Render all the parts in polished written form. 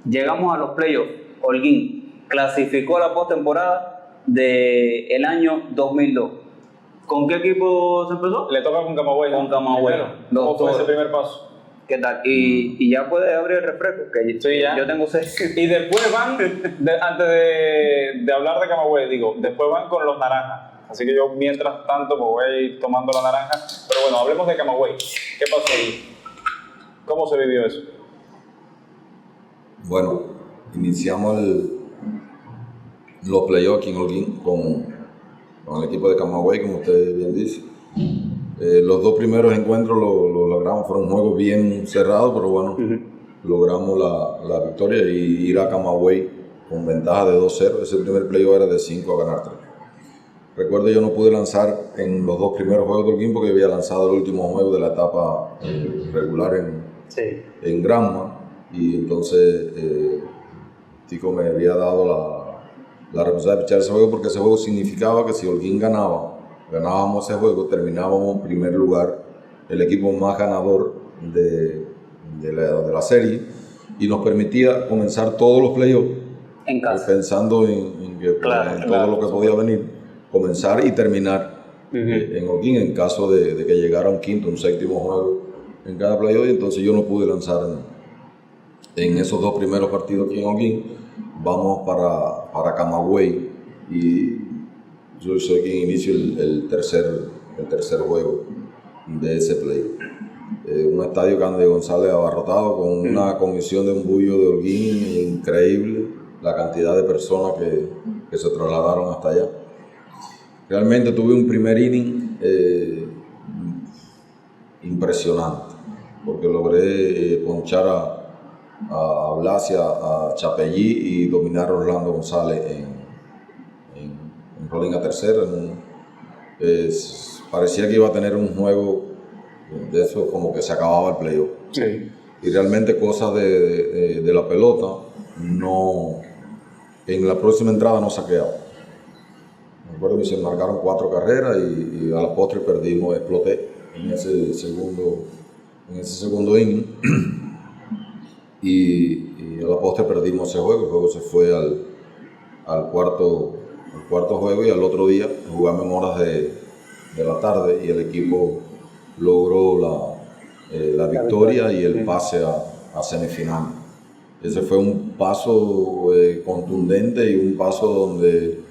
llegamos a los playoffs. Holguín clasificó a la postemporada del año 2002. ¿Con qué equipo se empezó? Le toca con Camagüey. Con Camagüey. ¿Cómo fue ese primer paso? ¿Qué tal? Y ya puedes abrir el refresco, que sí, ya. Yo tengo 6. Y después van, antes de hablar de Camagüey, después van con los naranjas. Así que yo, mientras tanto, pues voy a ir tomando la naranja. Pero bueno, hablemos de Camagüey. ¿Qué pasó ahí? ¿Cómo se vivió eso? Bueno, iniciamos los playoffs aquí en Holguín con el equipo de Camagüey, como usted bien dice. Los dos primeros encuentros lo logramos, fueron juegos bien cerrados, pero bueno, logramos la victoria y ir a Camagüey con ventaja de 2-0. Ese primer playoff era de 5 a ganar 3. Recuerdo, yo no pude lanzar en los dos primeros juegos de Holguín porque había lanzado el último juego de la etapa regular en Granma, y entonces Tico me había dado la responsabilidad de pichar ese juego, porque ese juego significaba que si Holguín ganábamos ese juego, terminábamos en primer lugar, el equipo más ganador de la serie, y nos permitía comenzar todos los playoffs en casa, pensando en todo lo que podía venir, comenzar y terminar en Holguín en caso de que llegara un quinto, un séptimo juego en cada playoff. Y entonces yo no pude lanzar en esos dos primeros partidos aquí en Holguín. Vamos para Camagüey y yo soy quien inicio el tercer juego de ese play. Un estadio Candy González abarrotado con una comisión de un bullo de Holguín increíble, la cantidad de personas que se trasladaron hasta allá. Realmente tuve un primer inning impresionante, porque logré ponchar a Blasia, a Chapellí y dominar a Orlando González en rolling a tercera. Parecía que iba a tener un juego de eso, como que se acababa el playoff. Sí. Y realmente cosas de la pelota, en la próxima entrada no saqueaba. Me acuerdo que se marcaron 4 carreras y a la postre perdimos, exploté en ese segundo inning. Y a la postre perdimos ese juego. El juego se fue al cuarto juego, y al otro día jugamos en horas de la tarde y el equipo logró la victoria y el pase a semifinal. Ese fue un paso contundente y un paso donde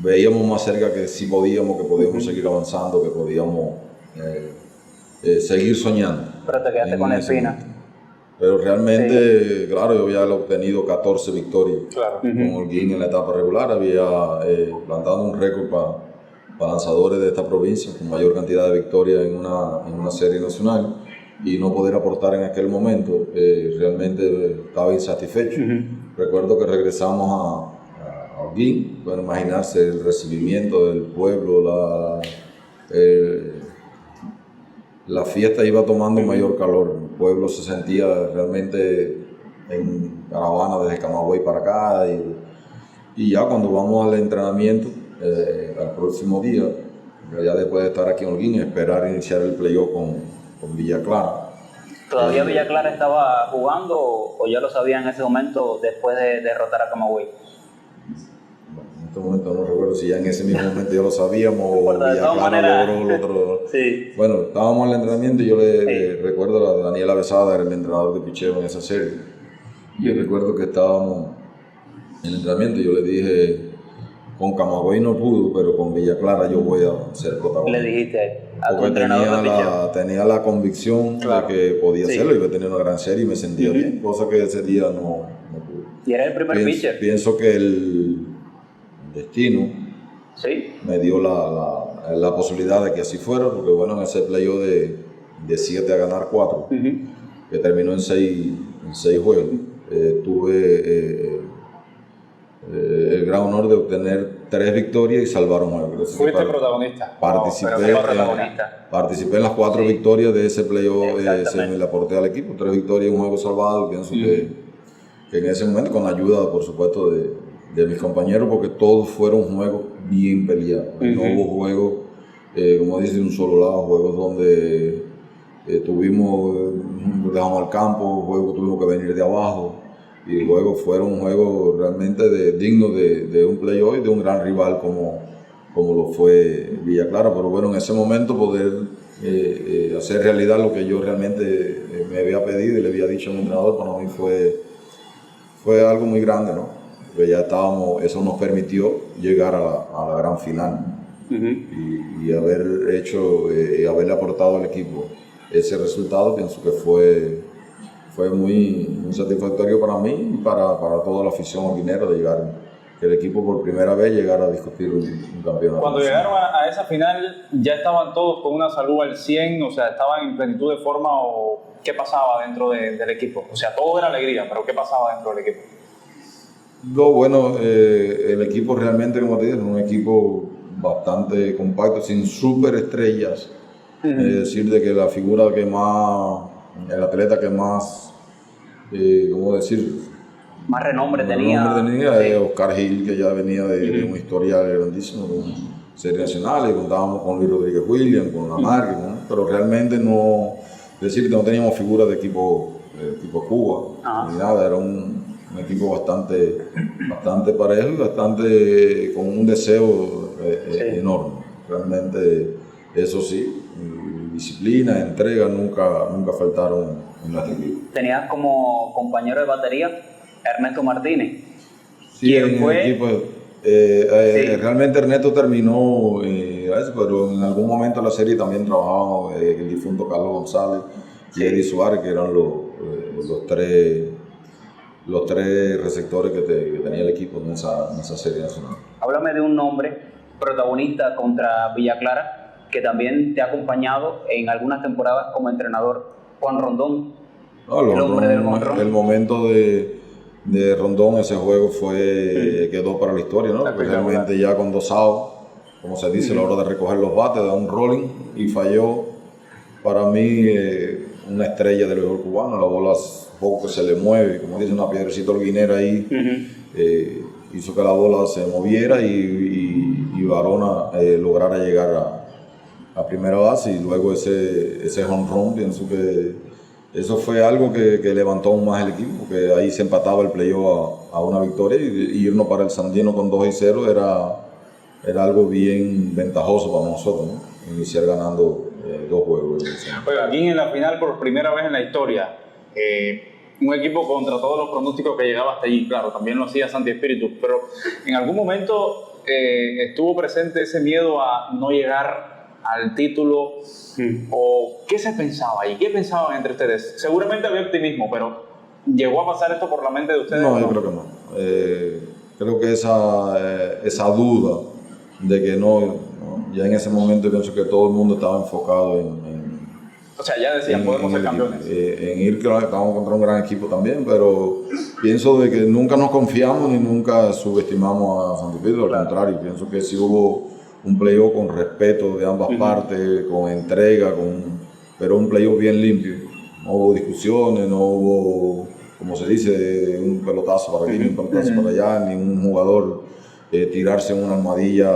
veíamos más cerca que sí podíamos seguir avanzando, que podíamos seguir soñando. Pero te quedaste con la espina. Pero realmente, claro, yo había obtenido 14 victorias con Holguín en la etapa regular. Había plantado un récord para lanzadores de esta provincia con mayor cantidad de victorias en una serie nacional, y no poder aportar en aquel momento, realmente estaba insatisfecho. Recuerdo que regresamos a Holguín, pueden imaginarse el recibimiento del pueblo, la fiesta iba tomando mayor calor. El pueblo se sentía realmente en caravana desde Camagüey para acá, y ya cuando vamos al entrenamiento al próximo día, ya después de estar aquí en Holguín, esperar iniciar el playoff con Villa Clara. ¿Todavía Villa Clara estaba jugando o ya lo sabía en ese momento después de derrotar a Camagüey? En este momento no recuerdo si ya en ese mismo momento ya lo sabíamos o Villa Clara logró el otro. Sí. Bueno, estábamos en el entrenamiento y yo le recuerdo a Daniela Besada, era el entrenador de picheo en esa serie. Yo recuerdo que estábamos en el entrenamiento y yo le dije, con Camagüey no pudo, pero con Villa Clara yo voy a ser protagonista. Le dijiste a tu porque entrenador de picheo. tenía la convicción de que podía hacerlo, iba a tener una gran serie y me sentía bien, cosa que ese día no pude. Y era el primer pitcher. Pienso que el destino me dio la posibilidad de que así fuera, porque bueno, en ese playoff de 7 a ganar 4, que terminó en 6 juegos, tuve el gran honor de obtener 3 victorias y salvar un juego. Fuiste protagonista. Participé en las 4 victorias de ese playoff, me le aporté al equipo, 3 victorias y un juego salvado. Pienso que en ese momento, con la ayuda, por supuesto, de mis compañeros, porque todos fueron juegos bien peleados. No hubo juegos, como dice, de un solo lado, juegos donde dejamos al campo, juegos que tuvimos que venir de abajo. y luego fueron un juego realmente digno de un playoff y de un gran rival como lo fue Villa Clara. Pero bueno, en ese momento poder hacer realidad lo que yo realmente me había pedido y le había dicho a mi entrenador, para mí fue algo muy grande, ¿no? Porque ya estábamos, eso nos permitió llegar a la gran final. Y haber hecho, haberle aportado al equipo ese resultado, pienso que fue muy satisfactorio para mí y para toda la afición ordinaria de llegar, que el equipo por primera vez llegara a discutir un campeonato. Cuando llegaron a esa final, ¿ya estaban todos con una salud al 100? O sea, ¿estaban en plenitud de forma o qué pasaba dentro del equipo? O sea, todo era alegría, pero ¿qué pasaba dentro del equipo? No, bueno, el equipo realmente, como te digo, es un equipo bastante compacto, sin superestrellas. Es decir, de que la figura que más, el atleta que más, ¿cómo decir? Más renombre tenía. Es Oscar Gil, que ya venía de una historia grandísima, con series nacionales, contábamos con Luis Rodríguez Williams, con Lamarque, ¿no? Pero realmente no, es decir, que no teníamos figuras de equipo Cuba, ni nada, era un equipo bastante parejo y bastante con un deseo enorme. Realmente, eso sí, disciplina, entrega nunca faltaron en nuestro equipo. Tenías como compañero de batería Ernesto Martínez. Sí, ¿Quién en fue? el equipo, Sí. realmente Ernesto terminó, pero en algún momento de la serie también trabajaban el difunto Carlos González y Eddie Suárez, que eran los tres receptores que tenía el equipo en esa serie nacional. Háblame de un nombre protagonista contra Villa Clara que también te ha acompañado en algunas temporadas como entrenador, Juan Rondón. No, el hombre del jonrón. el momento de Rondón, ese juego quedó para la historia, ¿no? Porque realmente ya con 2 outs, como se dice, a la hora de recoger los bates, da un rolling y falló. Para mí, una estrella del béisbol cubano, la bola poco que se le mueve, como dice, una piedrecita holguinera ahí, hizo que la bola se moviera y Varona lograra llegar a primera base, y luego ese jonrón, pienso que eso fue algo que levantó aún más el equipo, porque ahí se empataba el playoff a una victoria, y irnos para el Sandino con 2-0 era algo bien ventajoso para nosotros, ¿no? Iniciar ganando 2 juegos. Oiga, aquí en la final, por primera vez en la historia, un equipo contra todos los pronósticos que llegaba hasta allí, claro, también lo hacía Santi Espíritu, pero en algún momento estuvo presente ese miedo a no llegar al título, o qué se pensaba y qué pensaban entre ustedes. Seguramente había optimismo, pero ¿llegó a pasar esto por la mente de ustedes? No, yo creo que no. Creo que esa duda de que no, ya en ese momento pienso que todo el mundo estaba enfocado o sea, ya decían, podemos ser campeones. En ir, claro, estábamos contra un gran equipo también, pero pienso de que nunca nos confiamos ni nunca subestimamos a Santi Espíritu, al contrario, pienso que sí hubo un playoff con respeto de ambas partes, con entrega, pero un playoff bien limpio. No hubo discusiones, no hubo, como se dice, un pelotazo para aquí, un pelotazo para allá, ni un jugador tirarse en una armadilla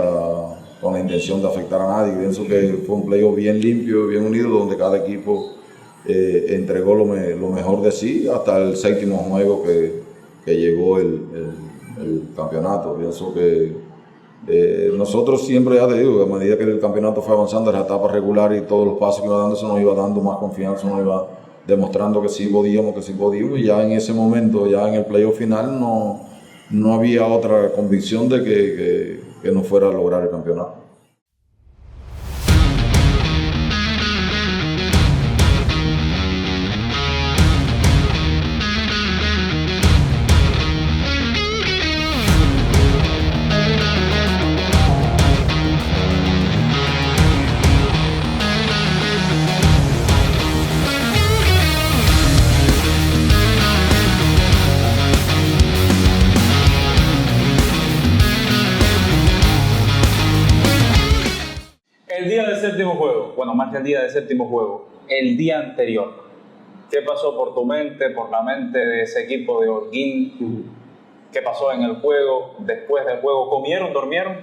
con la intención de afectar a nadie. Pienso que fue un playoff bien limpio, bien unido, donde cada equipo entregó lo mejor de sí hasta el 7º juego que llegó el campeonato. Pienso que nosotros siempre, ya te digo, a medida que el campeonato fue avanzando en la etapa regular y todos los pasos que iba dando, eso nos iba dando más confianza, nos iba demostrando que sí podíamos, y ya en ese momento, ya en el playoff final, no había otra convicción de que no fuera a lograr el campeonato. El día del 7º juego, bueno, más que el día del 7º juego, el día anterior, ¿qué pasó por tu mente, por la mente de ese equipo de Holguín? ¿Qué pasó en el juego, después del juego? ¿Comieron, durmieron?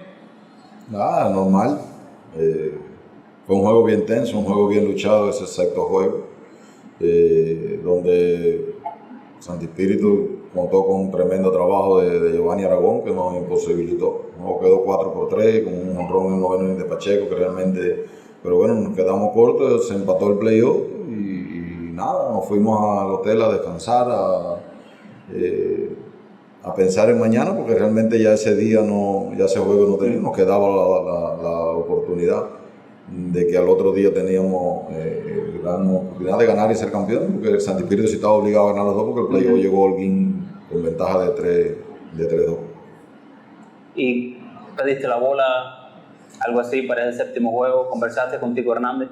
Nada, normal. Fue un juego bien tenso, un juego bien luchado, ese 6º juego, donde Santi Espíritu contó con un tremendo trabajo de Giovanni Aragón que nos imposibilitó. Nos quedó 4-3 con un honrón en el noveno inning de Pacheco que realmente, pero bueno, nos quedamos cortos, se empató el playoff y nada, nos fuimos al hotel a descansar, a pensar en mañana porque realmente ya ese día ya ese juego no teníamos, nos quedaba la oportunidad de que al otro día teníamos la oportunidad de ganar y ser campeón, porque el Santi Espíritu sí estaba obligado a ganar los dos porque el playoff llegó Holguín con ventaja de 3-2. ¿Y pediste la bola, algo así, para el séptimo juego? ¿Conversaste con Tico Hernández?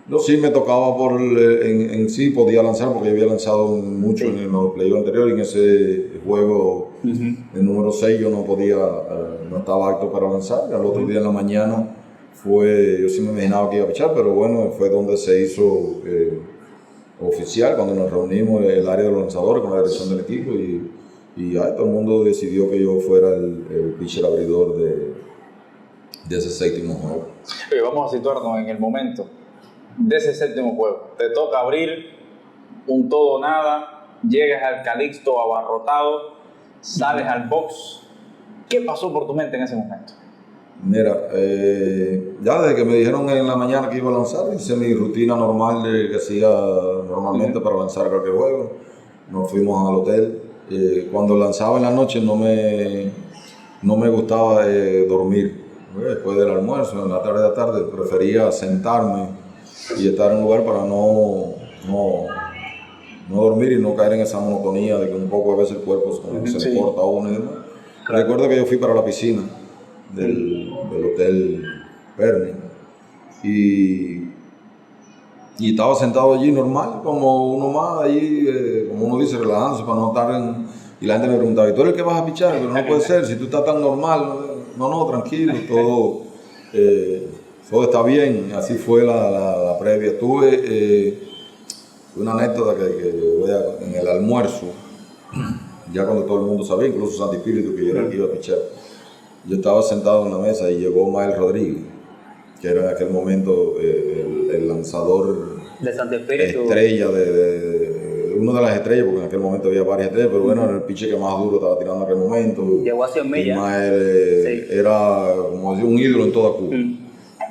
No, sí, me tocaba en sí, podía lanzar porque había lanzado mucho en los playoffs anteriores y en ese juego, el número 6, yo no podía, no estaba apto para lanzar. Y al otro día en la mañana yo sí me imaginaba que iba a pichar, pero bueno, fue donde se hizo oficial, cuando nos reunimos en el área de los lanzadores con la dirección del equipo y todo el mundo decidió que yo fuera el pitcher abridor de ese séptimo juego. Oye, vamos a situarnos en el momento de ese séptimo juego. Te toca abrir un todo o nada, llegas al Calixto abarrotado, sales al box. ¿Qué pasó por tu mente en ese momento? Mira, ya desde que me dijeron en la mañana que iba a lanzar, hice mi rutina normal que hacía normalmente para lanzar cualquier juego. Nos fuimos al hotel. Cuando lanzaba en la noche no me gustaba dormir. Después del almuerzo, en la tarde, prefería sentarme y estar en un lugar para no dormir y no caer en esa monotonía de que un poco a veces el cuerpo se le corta a uno y demás. Recuerdo que yo fui para la piscina del Hotel Perni y estaba sentado allí normal, como uno más, allí, como uno dice, relajándose para no estar y la gente me preguntaba, ¿y tú eres el que vas a pichar? Pero no puede ser, si tú estás tan normal. No, tranquilo, todo está bien. Así fue la previa. Tuve una anécdota que en el almuerzo, ya cuando todo el mundo sabía, incluso Santi Espíritu, que yo era el que iba a pichar. Yo estaba sentado en la mesa y llegó Mael Rodríguez, que era en aquel momento el lanzador de Santi Espíritu, estrella uno de las estrellas, porque en aquel momento había varias estrellas, pero bueno, era el pitcher que más duro estaba tirando en aquel momento. Llegó a 100 millas. Mael era como un ídolo en toda Cuba.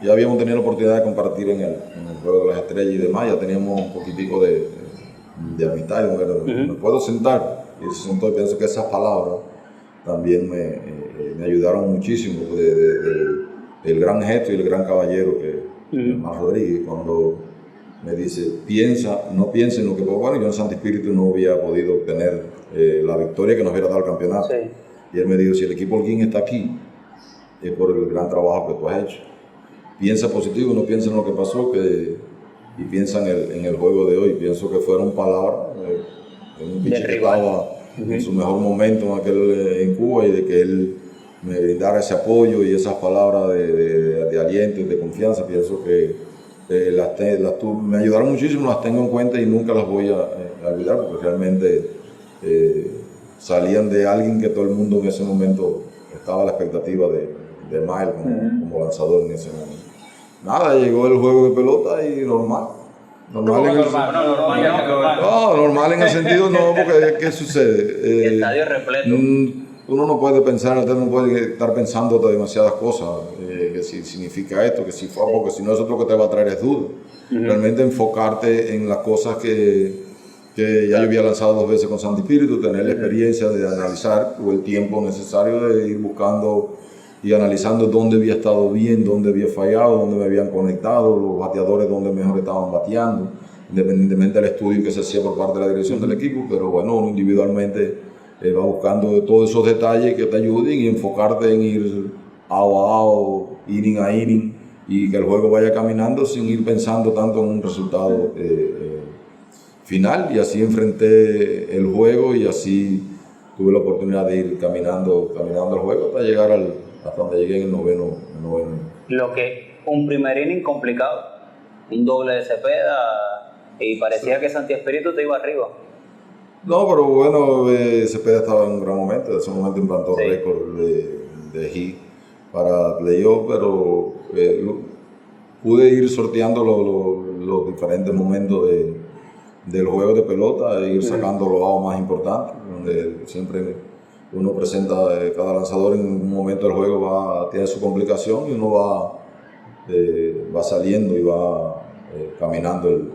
Ya habíamos tenido la oportunidad de compartir en el juego de las estrellas y demás, ya teníamos un poquitico de amistad. Me puedo sentar, y se sentó y pienso que esas palabras también me ayudaron muchísimo del gran gesto y el gran caballero que es Mael Rodríguez, cuando me dice, no piensa en lo que puedo. Bueno, yo en Santi Espíritu no había podido obtener la victoria que nos hubiera dado el campeonato. Sí. Y él me dijo, si el equipo Holguín está aquí, es por el gran trabajo que tú has hecho. Piensa positivo, no piensa en lo que pasó, y piensa en el juego de hoy. Pienso que fueron palabras de un pitcher que estaba en su mejor momento en Cuba, y de que él me brindara ese apoyo y esas palabras de aliento y de confianza. Pienso que me ayudaron muchísimo, las tengo en cuenta y nunca las voy a olvidar, porque realmente salían de alguien que todo el mundo en ese momento estaba a la expectativa de Mael como lanzador en ese momento. Nada, llegó el juego de pelota y normal. Normal en el sentido no, porque ¿qué sucede? El estadio repleto. Uno no puede pensar, usted no puede estar pensando de demasiadas cosas, que si significa esto, que si fue, porque si no, eso lo que te va a traer es duda. Realmente enfocarte en las cosas que ya yo había lanzado 2 veces con Santi Espíritu, tener la experiencia de analizar, o el tiempo necesario de ir buscando y analizando dónde había estado bien, dónde había fallado, dónde me habían conectado, los bateadores dónde mejor estaban bateando, independientemente del estudio que se hacía por parte de la dirección del equipo, pero bueno, uno individualmente va buscando todos esos detalles que te ayuden y enfocarte en ir out a out, inning a inning, y que el juego vaya caminando sin ir pensando tanto en un resultado final. Y así enfrenté el juego y así tuve la oportunidad de ir caminando el juego hasta llegar hasta donde llegué en el noveno. Lo que un primer inning complicado, un doble de Cepeda, y parecía que Santi Espíritu te iba arriba. No, pero bueno, Cepeda estaba en un gran momento. En ese momento implantó récord de hit para playoff, pero pude ir sorteando los diferentes momentos del juego de pelota e ir sacando los outs más importantes. donde siempre uno presenta, cada lanzador en un momento del juego tiene su complicación y uno va saliendo y va caminando el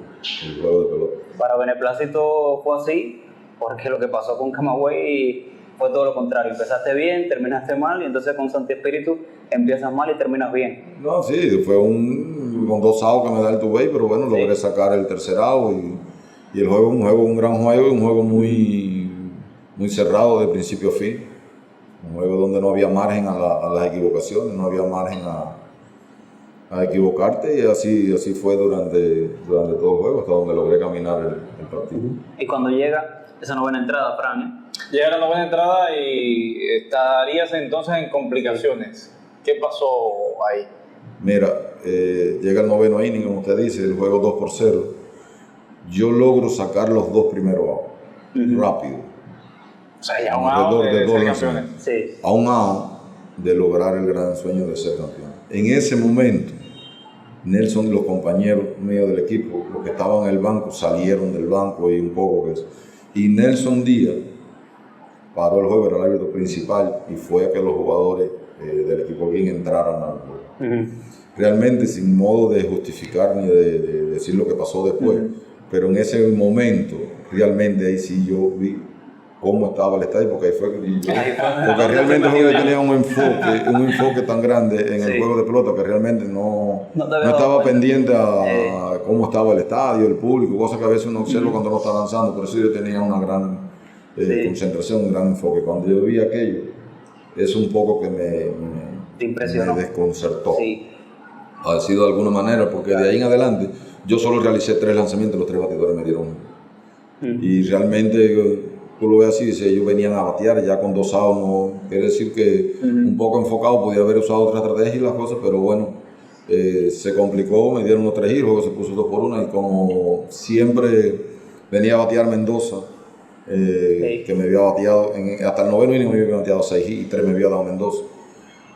juego de pelota. Para Beneplácito fue así, porque lo que pasó con Camagüey fue todo lo contrario. Empezaste bien, terminaste mal, y entonces con Santi Espíritu empiezas mal y terminas bien. No, sí, fue con 2 outs que me da el two-way, pero bueno, logré sacar el tercer out y el juego, un gran juego, un juego muy cerrado de principio a fin. Un juego donde no había margen a las equivocaciones, no había margen a equivocarte, y así fue durante todo el juego, hasta donde logré caminar el partido. Y cuando llega esa novena entrada, Fran, Llega la novena entrada y estarías entonces en complicaciones. ¿Qué pasó ahí? Mira, llega el noveno inning, como usted dice, el juego 2-0. Yo logro sacar los 2 primeros outs, rápido. O sea, ya un out de ser campeones. Sí. A un out de lograr el gran sueño de ser campeón. En ese momento, Nelson y los compañeros míos del equipo, los que estaban en el banco, salieron del banco y un poco que eso. Y Nelson Díaz paró el juego, era el árbitro principal, y fue a que los jugadores del equipo Holguín entraran al juego. Realmente sin modo de justificar ni de decir lo que pasó después, pero en ese momento, realmente ahí sí yo vi cómo estaba el estadio, porque ahí fue porque realmente yo tenía un enfoque tan grande en el juego de pelota que realmente no estaba pendiente a cómo estaba el estadio, el público, cosas que a veces uno observa cuando no está lanzando. Por eso yo tenía una gran concentración, un gran enfoque. Cuando yo vi aquello, es un poco que me desconcertó. Sí. Ha sido de alguna manera, porque de ahí en adelante yo solo realicé 3 lanzamientos, los 3 batidores me dieron. Y realmente tú lo ves así, dice, ellos venían a batear ya con 2 outs, no quiere decir que un poco enfocado podía haber usado otra estrategia y las cosas, pero bueno, se complicó, me dieron los 3 hits, luego se puso 2-1, y como siempre venía a batear Mendoza, que me había bateado, hasta el noveno inning me había bateado 6 hits y 3 me había dado Mendoza.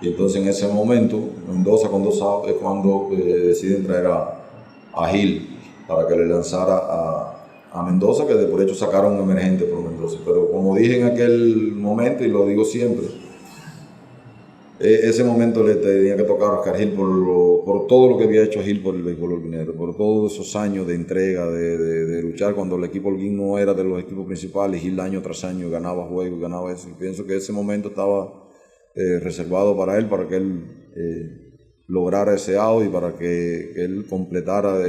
Y entonces en ese momento, Mendoza con 2 outs es cuando deciden traer a Gil para que le lanzara a Mendoza, que de por hecho sacaron un emergente por Mendoza. Pero como dije en aquel momento, y lo digo siempre, ese momento le tenía que tocar a Oscar Gil por todo lo que había hecho Gil por el béisbol holguinero, por todos esos años de entrega, de luchar cuando el equipo holguín no era de los equipos principales, y Gil año tras año ganaba juegos, ganaba eso. Y pienso que ese momento estaba reservado para él, para que él lograra ese out y para que él completara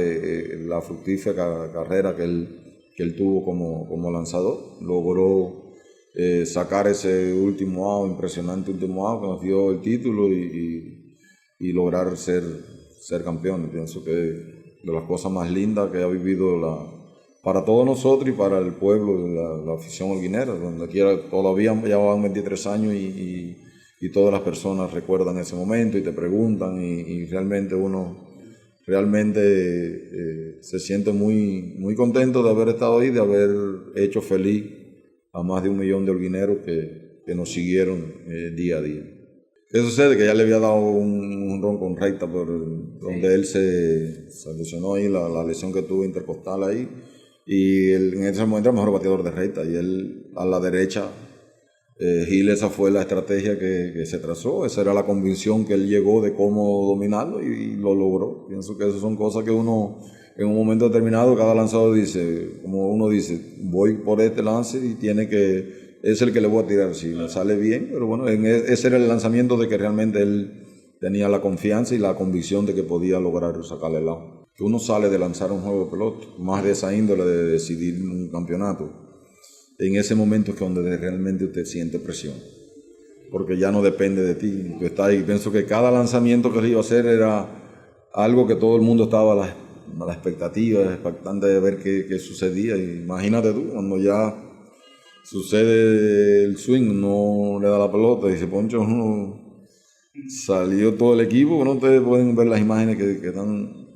la fructífera carrera que él tuvo como lanzador. Logró sacar ese último out, impresionante último out que nos dio el título y lograr ser campeón. Pienso que de las cosas más lindas que ha vivido para todos nosotros y para el pueblo, la afición holguinera, donde quiera, todavía ya van 23 años y todas las personas recuerdan ese momento y te preguntan, y realmente uno se siente muy, muy contento de haber estado ahí, de haber hecho feliz a más de 1 millón de holguineros que nos siguieron día a día. ¿Qué sucede? Que ya le había dado un ron con recta donde él se lesionó ahí, la lesión que tuvo intercostal ahí, y en ese momento era el mejor bateador de recta, y él a la derecha. Gil, esa fue la estrategia que se trazó, esa era la convicción que él llegó de cómo dominarlo y lo logró. Pienso que esas son cosas que uno en un momento determinado, cada lanzador dice, como uno dice, voy por este lance y es el que le voy a tirar, si me sale bien, pero bueno, ese era el lanzamiento de que realmente él tenía la confianza y la convicción de que podía lograr sacarle el out. Que uno sale de lanzar un juego de pelota, más de esa índole de decidir un campeonato. En ese momento es que donde realmente usted siente presión, porque ya no depende de ti, tú estás ahí. Pienso que cada lanzamiento que él iba a hacer era algo que todo el mundo estaba a la expectativa, expectante de ver qué sucedía. Y imagínate tú, cuando ya sucede el swing, no le da la pelota, dice Poncho, salió todo el equipo. Bueno, ustedes pueden ver las imágenes que están,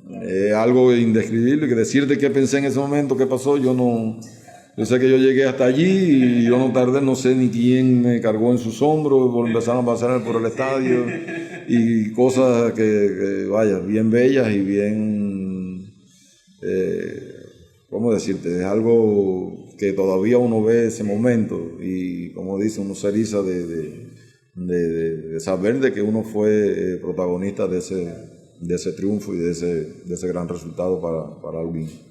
algo indescribible, que decirte qué pensé en ese momento, qué pasó, yo sé que yo llegué hasta allí y yo no tardé, no sé ni quién me cargó en sus hombros, empezaron a pasar por el estadio y cosas que vaya, bien bellas y bien, ¿cómo decirte? Es algo que todavía uno ve ese momento y, como dice, uno se eriza de saber de que uno fue protagonista de ese triunfo y de ese gran resultado para Holguín.